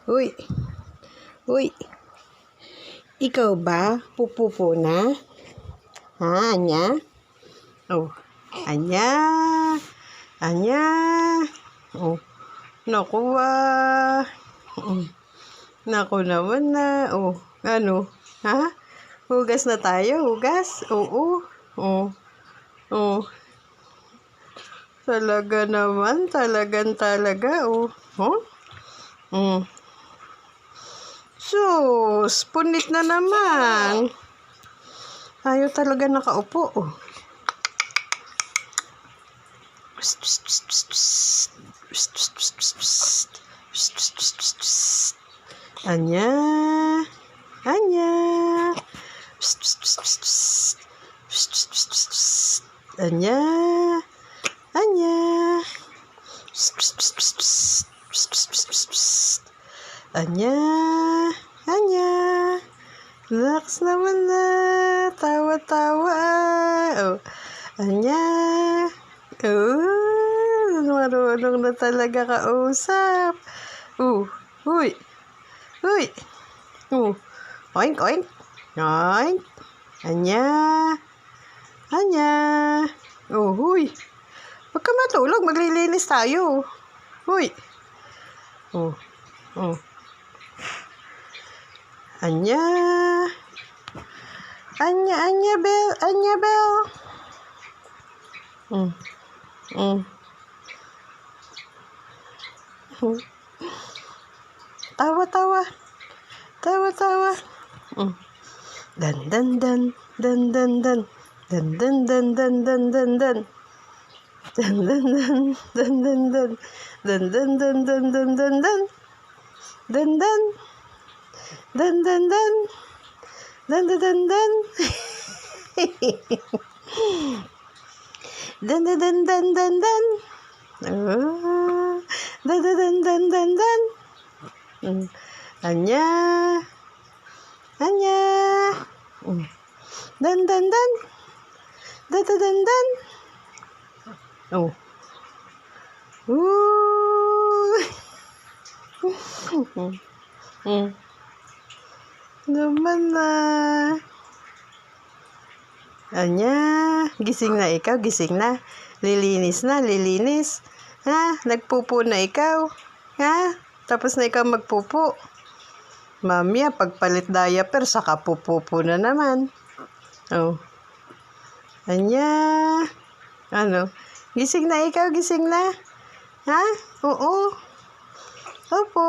Uy, uy, ikaw ba pupupo na? Ha, Anya? Oh, Anya, Anya. Oh, naku naku naman na. Oh, ano? Ha? Hugas na tayo, hugas? Oo. Oh, oh. Talaga naman, talaga. Oh, oh. Sus, punit na naman. Ayaw talaga nakaupo. Oh. Anya, Anya. Anya, Anya. Anya, Anya. Relax naman na. Tawa-tawa. Oh, Anya. Oh, marunong na talaga kausap. Huy. Huy. Oink, oink. Oink. Anya. Anya. Oh, huy. Huwag ka matulog. Maglilinis tayo. Huy. Oh. Anya. Anya, Bell. Anya, Bell. Tawa-tawa. Dan. Anya. Anya. Dan. Oh. Naman na. Anya, gising na ikaw, gising na. Lilinis. Ha? Nagpupo na ikaw. Ha? Tapos na ikaw magpupo. Mamaya, pagpalit diaper, saka pupupo na naman. Oh. Anya. Ano? Gising na ikaw, gising na. Ha? Oo. Opo.